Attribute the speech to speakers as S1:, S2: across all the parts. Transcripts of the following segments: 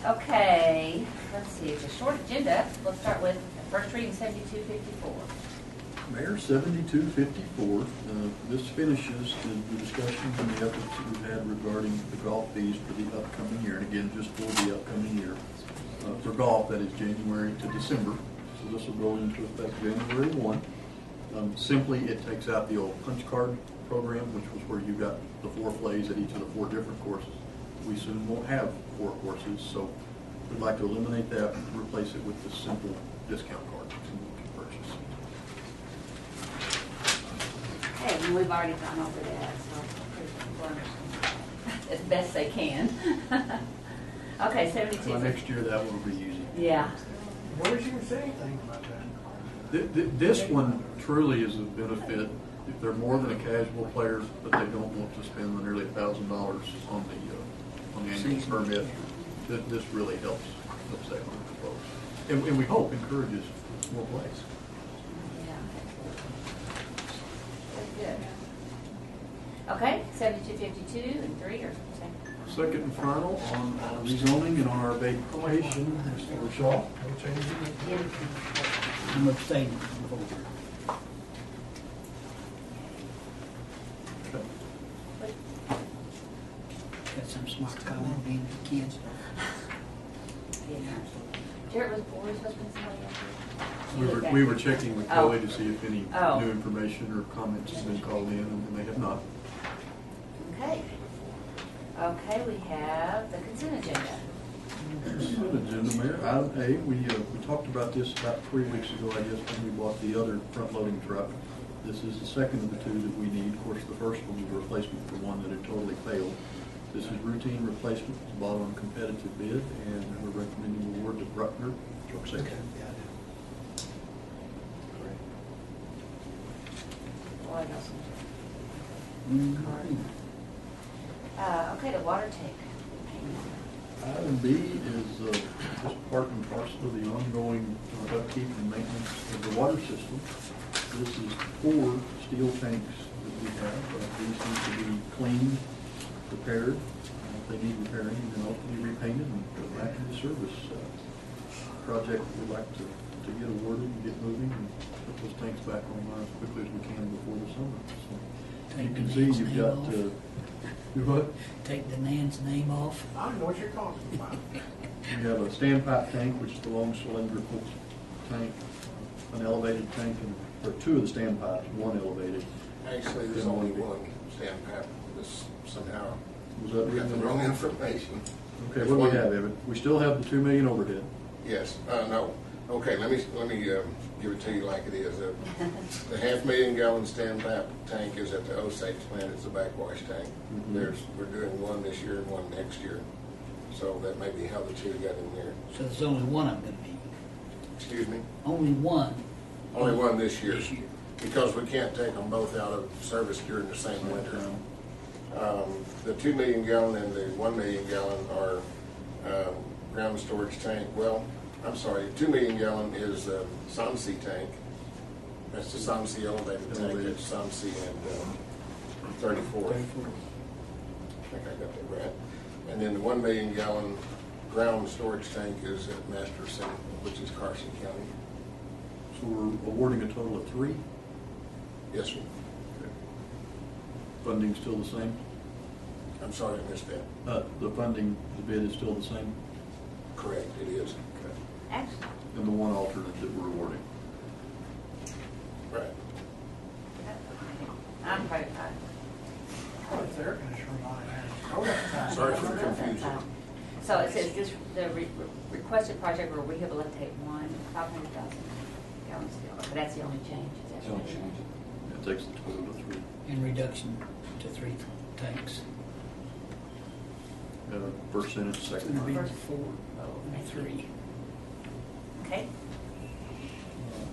S1: Okay, let's see, it's a short agenda. We'll start with first reading 7254.
S2: Mayor, 7254, this finishes the discussions and the efforts that we've had regarding the golf fees for the upcoming year, and again, just for the upcoming year. For golf, that is January to December, so this will go into effect January 1. Simply, it takes out the old punch card program, which was where you got the 4 plays at each of the 4 different courses. We soon won't have 4 courses, so we'd like to eliminate that and replace it with this simple discount card that you can purchase.
S1: Okay, and we've already gone over that, so people understand as best they can. Okay, 72.
S2: Well, next year that will be easy.
S1: Yeah.
S3: Where did you say anything about that?
S2: This one truly is a benefit if they're more than a casual player, but they don't want to spend the nearly $1,000 on the annual permit. This really helps that group of folks, and we hope encourages more plays.
S1: Yeah. Very good. Okay, 7252 and 3 or second.
S2: Second and final on rezoning and on our vacation, Mr. Shaw.
S3: No changes in it?
S4: I'm abstaining. Got some smart comment being the kids.
S1: Yeah. Jared was supposed to be somebody else.
S2: We were checking with
S1: Oh.
S2: Kelly to see if any
S1: Oh.
S2: new information or comments have been called in, and they have not.
S1: Okay. Okay, we have the consent agenda.
S2: Consent agenda, Mayor. Item A, we talked about this about 3 weeks ago, I guess, when we bought the other front-loading truck. This is the second of the 2 that we need. Of course, the first one was a replacement for one that had totally failed. This is routine replacement. It's bought on competitive bid, and we're recommending award to Bruckner Truck Safety.
S1: Oh, I got some card. Okay, the water tank payment.
S2: Item B is just part and parcel of the ongoing upkeep and maintenance of the water system. This is 4 steel tanks that we have. These need to be cleaned, repaired. If they need repairing, and then ultimately repainted and put back into service. Project we'd like to get awarded and get moving and put those tanks back online as quickly as we can before the summer. So you can see you've got what?
S4: Take the man's name off.
S3: I don't know what you're talking about.
S2: We have a standpipe tank, which is the long cylindrical tank, an elevated tank, and or 2 of the standpipes, 1 elevated.
S5: Actually, there's only 1 standpipe. This somehow
S2: Was that
S5: we got the wrong information.
S2: Okay, what do we have, Evan? We still have the $2 million overhead.
S5: Yes. No. Okay. Let me give it to you like it is. The 500,000 gallon standpipe tank is at the Osage plant. It's a backwash tank.
S2: Mhm.
S5: We're doing 1 this year and 1 next year. So that may be how the 2 got in there.
S4: So there's only one I'm going to be.
S5: Excuse me.
S4: Only one.
S5: Only 1 this year.
S4: This year.
S5: Because we can't take them both out of service during the same winter. The 2 million gallon and the 1 million gallon are ground storage tank. Well, I'm sorry, 2 million gallon is the SOMC tank. That's the SOMC elevated tank. That's SOMC and 34. I think I got that right. And then the 1 million gallon ground storage tank is at Masterson, which is Carson County.
S2: So we're awarding a total of 3.
S5: Yes, sir.
S2: Okay. Funding still the same?
S5: I'm sorry I missed that.
S2: The funding, the bid is still the same?
S5: Correct, it is.
S2: Okay.
S1: Excellent.
S2: And the 1 alternate that we're awarding?
S5: Right.
S1: I'm probably fine.
S3: Oh, it's air conditioner line.
S5: Sorry for the confusion.
S1: So it says this, the requested project will rehabilitate 500,000 gallon steel. But that's the only change. Is that right?
S2: It takes the total to 3.
S4: In reduction to 3 tanks.
S2: First sentence,
S4: It's
S2: second
S4: going to be
S2: line.
S4: 4, and 3.
S1: Okay.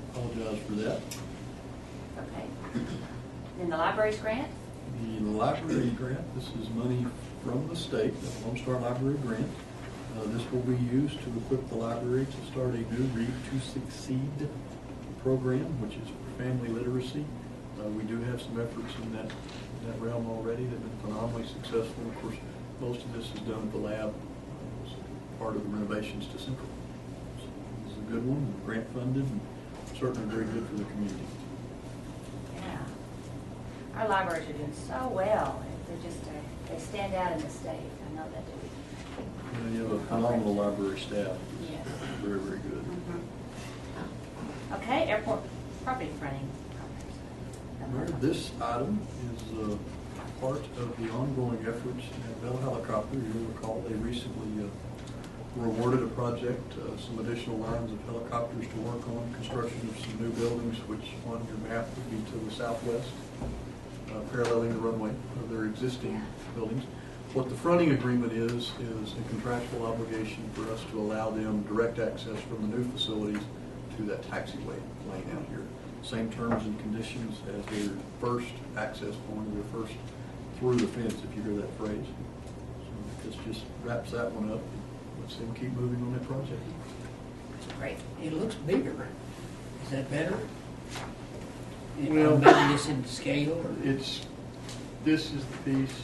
S2: Apologize for that.
S1: Okay. Then the library's grant?
S2: The library grant, this is money from the state, the Lone Star Library grant. This will be used to equip the library to start a new Read to Succeed program, which is for family literacy. We do have some efforts in that realm already that have been phenomenally successful. Of course, most of this is done at the lab. part of the renovations to Central. So this is a good one, grant funded, and certainly very good for the community.
S1: Yeah. Our libraries are doing so well. They're just, they stand out in the state. I know that do.
S2: You have a phenomenal library staff.
S1: Yes.
S2: Very, very good.
S1: Okay, airport property fronting.
S2: Mayor, this item is part of the ongoing efforts at Bell Helicopter. You'll recall they recently were awarded a project, some additional lines of helicopters to work on, construction of some new buildings, which on your map would be to the southwest, paralleling the runway of their existing buildings. What the fronting agreement is a contractual obligation for us to allow them direct access from the new facilities to that taxiway lane out here. Same terms and conditions as their first access point, their first through the fence, if you hear that phrase. So this just wraps that one up and lets them keep moving on that project.
S1: Great.
S4: It looks bigger. Is that better?
S2: Well,
S4: Or maybe it's in scale or?
S2: This is the piece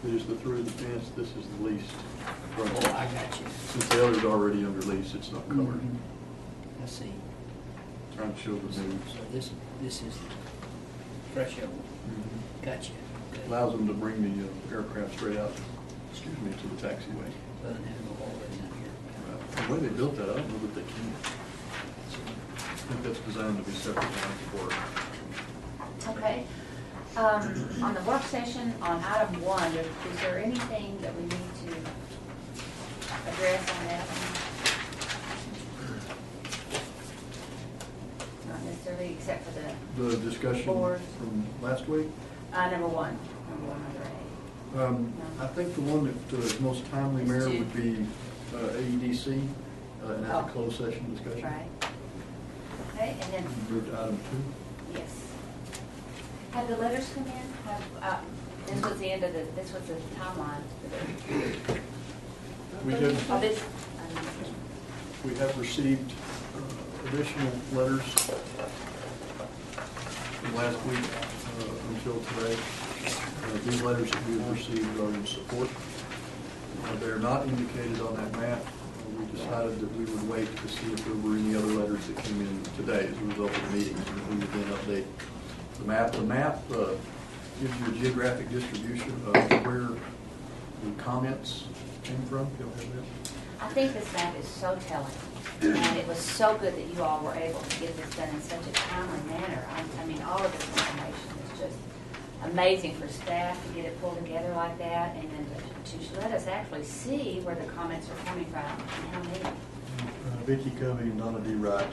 S2: that is the through the fence, this is the leased
S4: Oh,
S2: frontage.
S4: I got you.
S2: Since the other's already under lease, it's not covered.
S4: Mhm. I see.
S2: Trying to show the new.
S4: So this is threshold. Gotcha. Okay.
S2: Allows them to bring the aircraft straight out, excuse me, to the taxiway.
S4: Doesn't have no hole in here.
S2: The way they built that, I don't know that they can. I think that's designed to be separate lines of work.
S1: Okay. On the work session, on item 1, is there anything that we need to address on that one? Not necessarily, except for
S2: The discussion
S1: Board.
S2: from last week,
S1: number 1, under A.
S2: I think the one that is most timely,
S1: It's
S2: Mayor,
S1: two.
S2: would be AEDC, and that's
S1: Oh.
S2: a closed session discussion.
S1: Right. Okay, and then,
S2: Move to item 2.
S1: yes. Have the letters come in? This was the end of this was the timeline.
S2: We did.
S1: Oh, this,
S2: We have received additional letters from last week until today. These letters that we have received are in support. They're not indicated on that map. We decided that we would wait to see if there were any other letters that came in today as a result of the meetings, and we would then update the map. The map gives you a geographic distribution of where the comments came from. You'll have that.
S1: I think this map is so telling, and it was so good that you all were able to get this done in such a timely manner. I mean, all of this information is just amazing for staff to get it pulled together like that, and then to let us actually see where the comments are coming from and how many.
S2: Vicki Covey and Donna D. Wright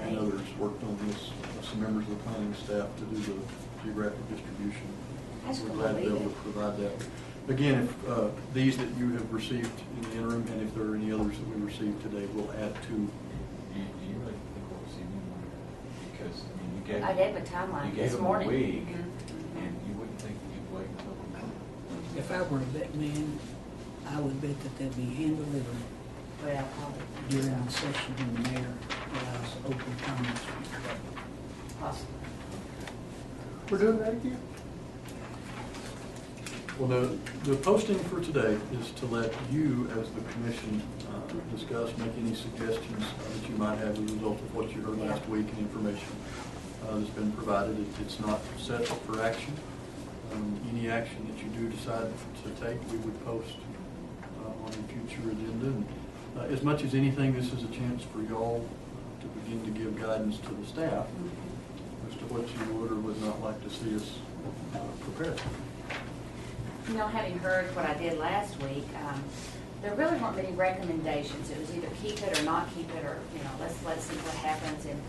S2: and others worked on this, some members of the planning staff to do the geographic distribution.
S1: That's
S2: We're glad to be able to provide that. Again, if these that you have received in the interim, and if there are any others that we received today, we'll add to.
S6: Do you really think we'll see one? Because, I mean, you gave.
S1: I gave a timeline
S6: You gave
S1: this
S6: them
S1: morning.
S6: a week,
S1: Mhm.
S6: and you wouldn't think that you'd wait until.
S4: If I were a bet man, I would bet that they'd be hand-delivered
S1: Well, probably.
S4: during the session when the mayor allows open comments.
S1: Possibly.
S3: We're doing that again?
S2: Well, the posting for today is to let you, as the commission, discuss, make any suggestions that you might have as a result of what you heard last week and information that's been provided. It's not set for action. Any action that you do decide to take, we would post on the future agenda. And as much as anything, this is a chance for y'all to begin to give guidance to the staff as to what you would or would not like to see us prepare.
S1: You know, having heard what I did last week, there really weren't many recommendations. It was either keep it or not keep it, or, you know, let's see what happens. And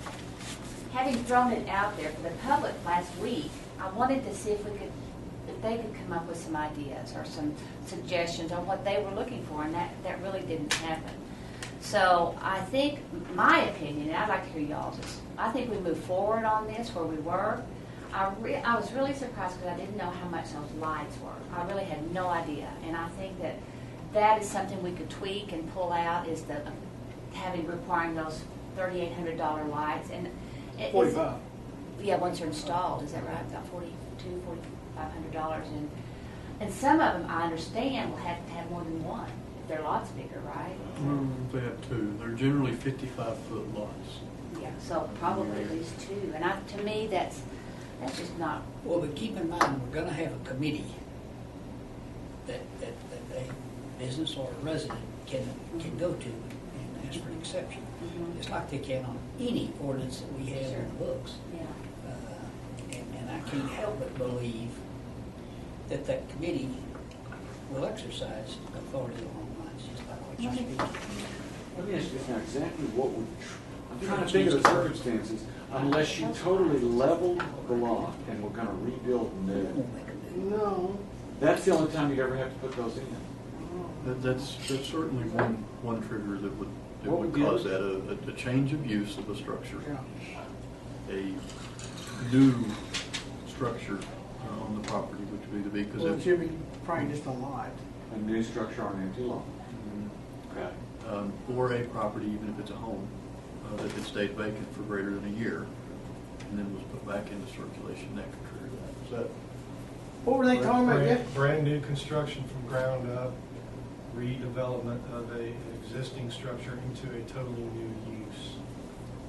S1: having thrown it out there for the public last week, I wanted to see if they could come up with some ideas or some suggestions on what they were looking for, and that really didn't happen. So I think, my opinion, and I'd like to hear y'all's, I think we moved forward on this where we were. I was really surprised because I didn't know how much those lights were. I really had no idea, and I think that is something we could tweak and pull out, is requiring those $3,800 lights. And
S3: 45.
S1: Yeah, once they're installed, is that right? About $4,500, and some of them I understand will have to have more than one. their lot's bigger, right?
S2: They have two. They're generally 55-foot lots.
S1: Yeah, so probably at least two, and to me, that's just not,
S4: Well, but keep in mind, we're gonna have a committee that a business or a resident can go to and ask for an exception.
S1: Mhm.
S4: Just like they can on any ordinance that we have
S1: Sure.
S4: in the books.
S1: yeah.
S4: And I can't help but believe that committee will exercise authority along lines, just like what you're speaking.
S7: Let me ask you this now, exactly what would, I'm trying to think of the circumstances, unless you totally leveled the lot and were gonna rebuild
S4: It
S7: new.
S4: won't make a difference.
S3: No.
S7: That's the only time you'd ever have to put those in.
S2: That's certainly one trigger that would
S7: What would be
S2: cause
S7: the-
S2: that, a change of use of a structure.
S4: Yeah.
S2: A new structure on the property, which would be because
S3: Well, it
S2: it's,
S3: should be probably just a lot.
S7: A new structure on an empty lot. Okay.
S2: or a property, even if it's a home, that had stayed vacant for greater than a year, and then was put back into circulation, that could trigger that. Is that?
S3: What were they talking about, Jeff?
S8: Brand new construction from ground up, redevelopment of an existing structure into a totally new use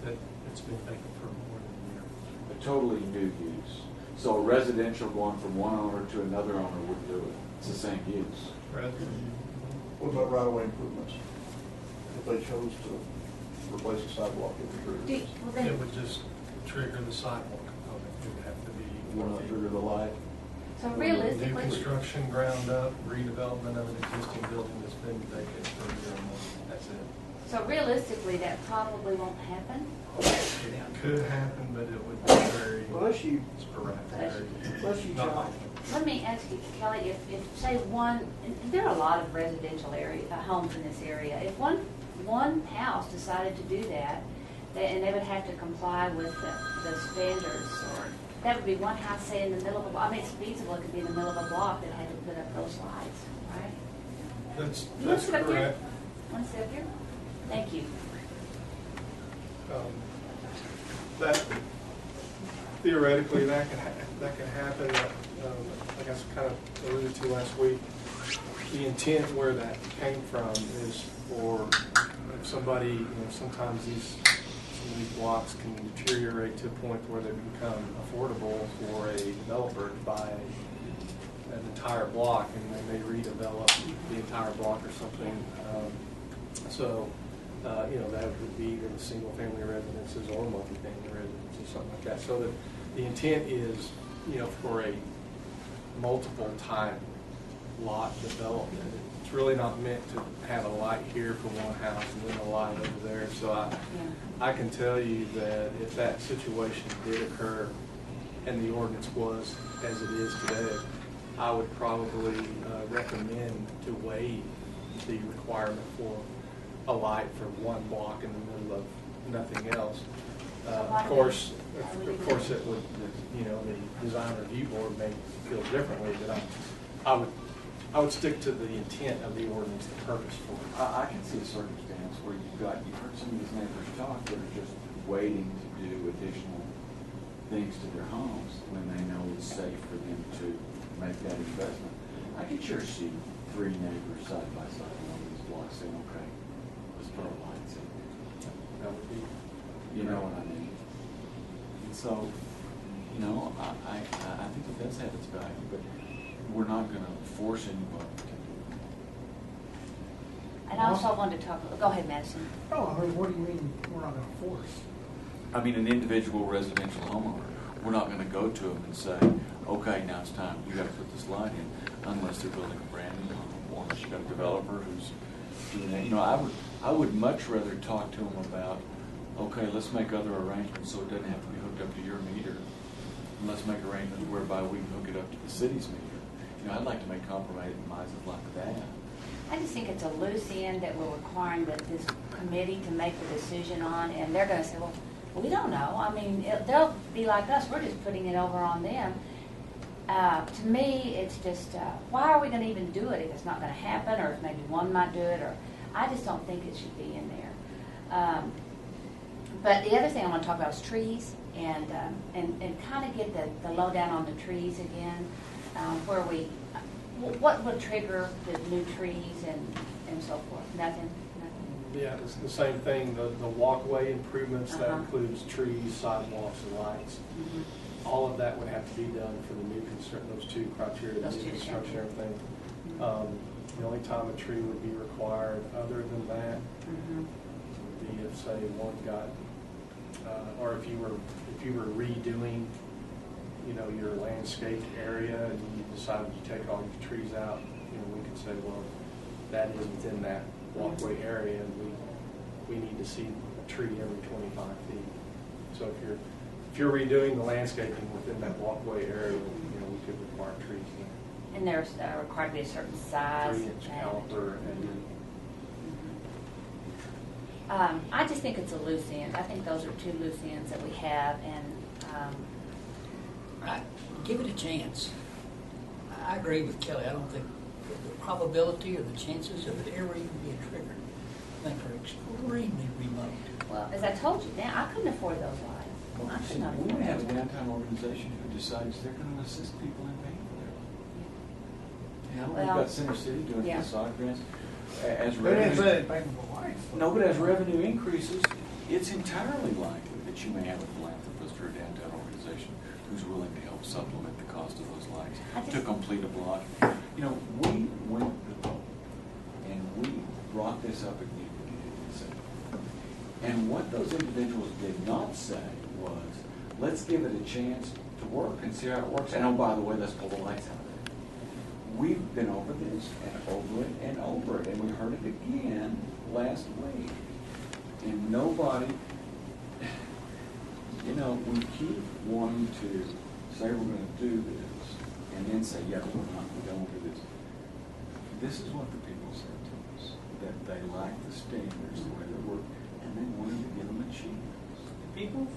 S8: that's been vacant for more than a year.
S7: A totally new use. So a residential going from one owner to another owner would do it. It's the same use.
S9: What about right-of-way improvements? If they chose to replace a sidewalk, it would trigger this.
S1: Well, then,
S8: It would just trigger the sidewalk component. It would have to be.
S9: Will not trigger the light.
S1: so
S8: New
S1: realistically,
S8: construction, ground up, redevelopment of an existing building that's been vacant for a year or more. That's it.
S1: so realistically, that probably won't happen.
S8: It could happen, but it would be very
S3: Bless you.
S8: sporadic.
S3: Bless you,
S8: Not
S3: child.
S8: often.
S1: Let me ask you, Kelly, if say and there are a lot of residential homes in this area, if one house decided to do that, and they would have to comply with the standards, or that would be one house, say, in the middle of a block. I mean, it's feasible, it could be in the middle of a block that had to put up those lights, right?
S8: That's
S1: You want to sit up here?
S8: correct.
S1: Want to sit up here? Thank you.
S8: That theoretically, that could happen. Like I kind of alluded to last week, the intent where that came from is for if somebody, sometimes some of these blocks can deteriorate to a point where they become affordable for a developer to buy an entire block, and then they redevelop the entire block or something. That would be either single-family residences or multifamily residences, something like that. So the intent is, for a multiple-type lot development. It's really not meant to have a light here for one house and then a light over there. So I can tell you that if that situation did occur and the ordinance was as it is today, I would probably recommend to waive the requirement for a light for one block in the middle of nothing else. Of course, it would, the design review board may feel differently, but I would stick to the intent of the ordinance, the purpose for it.
S7: I can see a circumstance where you've heard some of these neighbors talk that are just waiting to do additional things to their homes when they know it's safe for them to make that investment. I can sure see three neighbors side by side on one of these blocks saying, okay, let's put our lights in.
S8: That would be.
S7: You know what I mean? And so, I think it does have its value, but we're not going to force anybody to do it.
S1: And I also wanted to talk, go ahead, Madison.
S3: Oh, I mean, what do you mean we're not gonna force?
S7: I mean, an individual residential homeowner, we're not going to go to them and say, okay, now it's time, you got to put this light in, unless they're building a brand new home, or unless you got a developer who's doing that. I would much rather talk to them about, okay, let's make other arrangements so it doesn't have to be hooked up to your meter. And let's make arrangements whereby we can hook it up to the city's meter. I'd like to make compromises like that.
S1: I just think it's a loose end that we're requiring this committee to make the decision on, and they're gonna say, well, we don't know. I mean, they'll be like us, we're just putting it over on them. To me, it's just, why are we gonna even do it if it's not gonna happen, or if maybe one might do it, or, I just don't think it should be in there. But the other thing I want to talk about is trees, and kind of get the lowdown on the trees again, what would trigger the new trees, and and so forth? Nothing?
S8: Yeah, it's the same thing, the walkway improvements, that
S1: Uh-huh.
S8: includes trees, sidewalks, and lights.
S1: Mhm.
S8: All of that would have to be done for the new construction, those two criteria, the
S1: Those
S8: new
S1: two
S8: construction,
S1: things.
S8: everything.
S1: Mhm.
S8: The only time a tree would be required, other than that,
S1: Mhm.
S8: would be if, say, one got, or if you were redoing, your landscape area, and you decided to take all your trees out, we could say, well, that is within that walkway area, and we need to see a tree every 25 feet. So if you're redoing the landscaping within that walkway area, we could require trees in.
S1: And there's required to be a certain size.
S8: 3-inch caliper and
S1: I just think it's a loose end. I think those are two loose ends that we have, and
S4: Give it a chance. I agree with Kelly. I don't think the probability or the chances of it ever even being triggered, I think, are extremely remote.
S1: well, as I told you, now I couldn't afford those lights. I could not
S7: We
S1: afford
S7: may have a
S1: those.
S7: downtown organization who decides they're going to assist people in paying for their lights. We've
S1: Well,
S7: got Center City doing
S1: yeah.
S7: facade grants. As
S3: They didn't say
S7: revenue,
S3: they paid for lights.
S7: no, but as revenue increases, it's entirely likely that you may have a philanthropist or a downtown organization who's willing to help supplement the cost of those lights
S1: I just-
S7: to complete a block. We went to vote, and we brought this up at the city. And what those individuals did not say was, let's give it a chance to work and see how it works. And oh, by the way, let's pull the lights out of it. We've been over this and over it and over it, and we heard it again last week. And nobody, we keep wanting to say we're going to do this, and then say, yeah, but we're not, we don't do this. This is what the people said to us, that they like the standards, the way they work, and they wanted to give them a chance.
S4: People?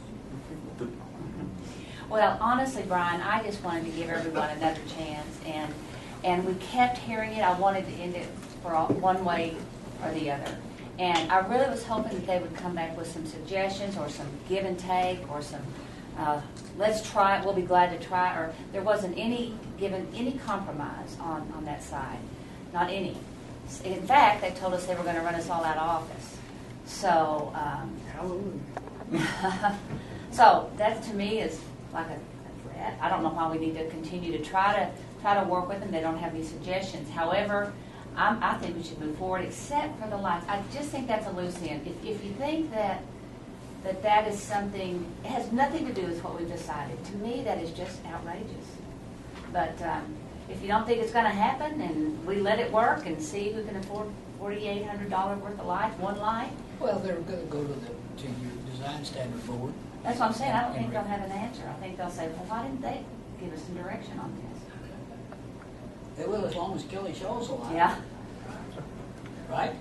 S1: Well, honestly, Brian, I just wanted to give everyone another chance, and we kept hearing it. I wanted to end it for one way or the other. And I really was hoping that they would come back with some suggestions or some give and take or some, let's try it, we'll be glad to try, or there wasn't any compromise on that side. Not any. In fact, they told us they were going to run us all out of office. So,
S3: Hallelujah.
S1: so that to me is like a threat. I don't know why we need to continue to try to work with them. They don't have any suggestions. However, I think we should move forward, except for the lights. I just think that's a loose end. If you think that is something, it has nothing to do with what we've decided. To me, that is just outrageous. But if you don't think it's going to happen, and we let it work and see who can afford $4,800 worth of lights, one light,
S4: Well, they're going to go to your design standard board.
S1: that's what I'm saying. I don't think they'll have an answer. I think they'll say, well, why didn't they give us some direction on this?
S4: They will, as long as Kelly shows a lot.
S1: Yeah.
S4: Right?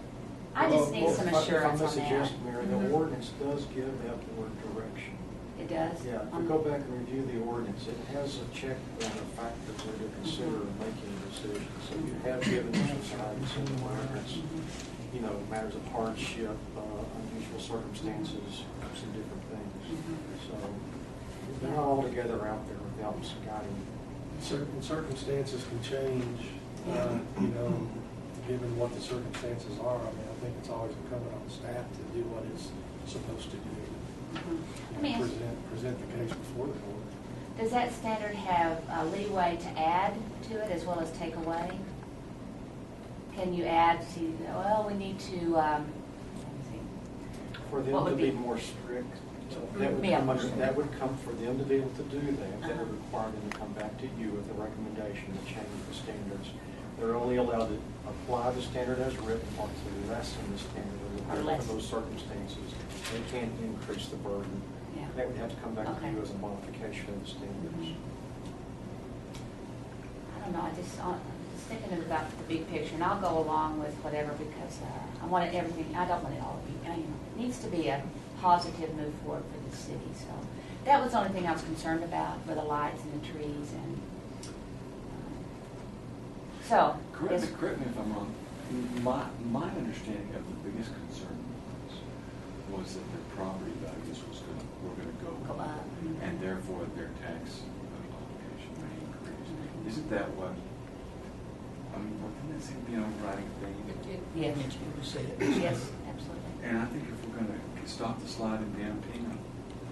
S1: I just need
S3: Well,
S1: some
S3: if I
S1: assurance
S3: may
S1: on that.
S3: suggest, Mary, the
S1: Mhm.
S3: ordinance does give that board direction.
S1: It does?
S3: Yeah, if we go back and review the ordinance, it has a check on the factors that to consider in making a decision. So you have given exercise in the ordinance, matters of hardship, unusual circumstances, some different things. So they're not altogether out there without some guiding.
S8: certain circumstances can change, given what the circumstances are. I mean, I think it's always incumbent on staff to do what it's supposed to do.
S1: I mean,
S8: Present the case before the board.
S1: does that standard have leeway to add to it as well as take away? Can you add, well, we need to, let me see.
S3: For
S1: What
S3: them to
S1: would
S3: be
S1: be-
S3: more strict,
S1: Yeah.
S3: that would come for them to be able to do that. That would require them to come back to you with a recommendation to change the standards. They're only allowed to apply the standard as written or to lessen the standard
S1: Or
S3: under
S1: less.
S3: those circumstances. They can't increase the burden.
S1: Yeah.
S3: That would have to come back to
S1: Okay.
S3: you as a modification of the standards.
S1: I don't know, I'm just thinking about the big picture, and I'll go along with whatever because I want everything, I don't want it all to be, it needs to be a positive move forward for the city. So that was the only thing I was concerned about, were the lights and the trees and, so.
S7: Correct
S1: yes.
S7: me if I'm wrong. My understanding of the biggest concern was that their property values were going to go
S1: Go
S7: up,
S1: up.
S7: and therefore their tax obligation may increase. Isn't that what I mean, wouldn't that seem to be an overriding thing?
S1: Yes.
S4: It's good to see it.
S1: Yes, absolutely.
S7: And I think if we're gonna stop the sliding down payment,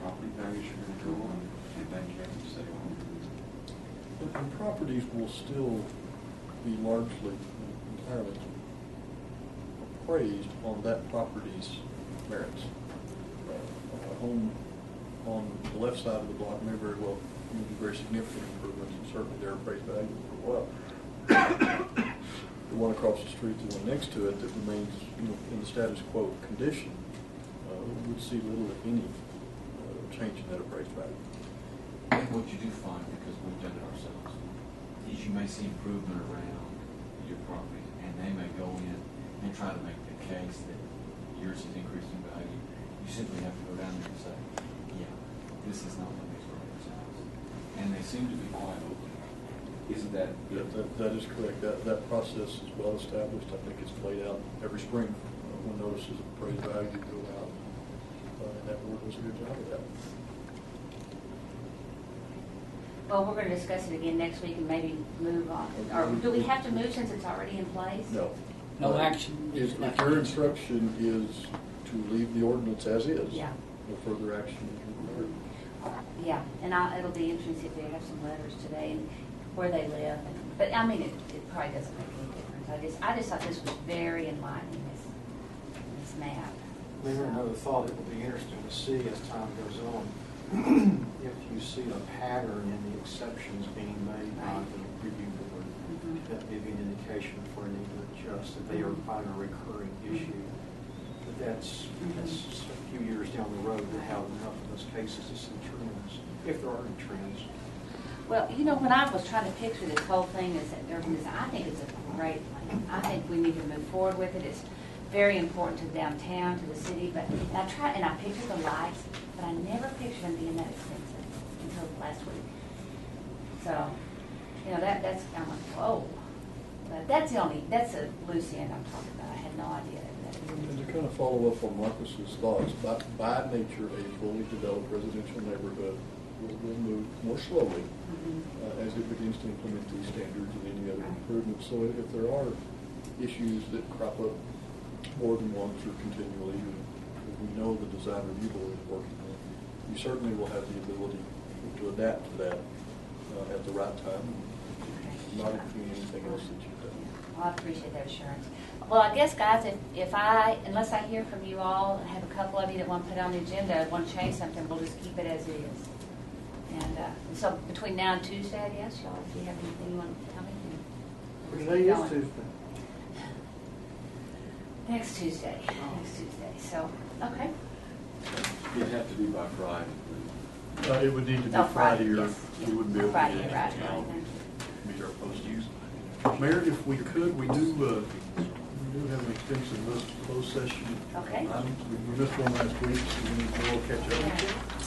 S7: property values are gonna go up, and then you have to say,
S2: And properties will still be largely, entirely appraised on that property's merits. A home on the left side of the block may very well need very significant improvements, and certainly their appraised value will go up. The one across the street, the one next to it that remains, in the status quo condition, would see little if any change in that appraised value.
S6: And what you do find, because we've done it ourselves, is you may see improvement around your property, and they may go in and try to make the case that yours is increasing value. You simply have to go down there and say, yeah, this is not what makes for house. And they seem to be quite open. Isn't that?
S2: That is correct. That process is well established. I think it's played out every spring when notices of appraised value go out. And that board does a good job of that.
S1: Well, we're going to discuss it again next week and maybe move on. Or do we have to move since it's already in place?
S2: No.
S4: No action.
S2: If your instruction is to leave the ordinance as is,
S1: Yeah.
S2: no further action is required.
S1: Yeah, and it'll be interesting to see if they have some letters today and where they live. But I mean, it probably doesn't make any difference. I just thought this was very enlightening, this map.
S3: Maybe another thought, it will be interesting to see as time goes on, if you see a pattern in the exceptions being made by the review board.
S1: Mhm.
S3: That may be an indication for a need to adjust, that they are finding a recurring issue. But that's a few years down the road to have enough of those cases to see trends, if there are any trends.
S1: Well, when I was trying to picture this whole thing as an urban design, I think it's a great plan. I think we need to move forward with it. It's very important to downtown, to the city, but I pictured the lights, but I never pictured them being that expensive until last week. So, that's, I'm like, whoa. But that's a loose end I'm talking about. I had no idea that.
S2: And to kind of follow up on Marcus's thoughts, by nature, a fully developed residential neighborhood will move more slowly as it begins to implement these standards and any other improvements. So if there are issues that crop up more than once or continually, we know the design review board is working on, you certainly will have the ability to adapt to that at the right time, not including anything else that you've done.
S1: Well, I appreciate that assurance. Well, I guess, guys, unless I hear from you all, I have a couple of you that want to put on the agenda, want to change something, we'll just keep it as it is. And so between now and Tuesday, I guess, y'all, if you have anything you want to tell me.
S3: Today is Tuesday.
S1: Next Tuesday. So, okay.
S7: it'd have to be by Friday.
S2: It would need to be
S1: Oh,
S2: Friday, or
S1: yes.
S2: we wouldn't be able to
S1: Friday,
S2: get it
S1: right.
S2: now, meet our post-use. Mayor, if we could, we do have an extensive list of closed session
S1: Okay.
S2: items. We missed one last week, so we need to catch up.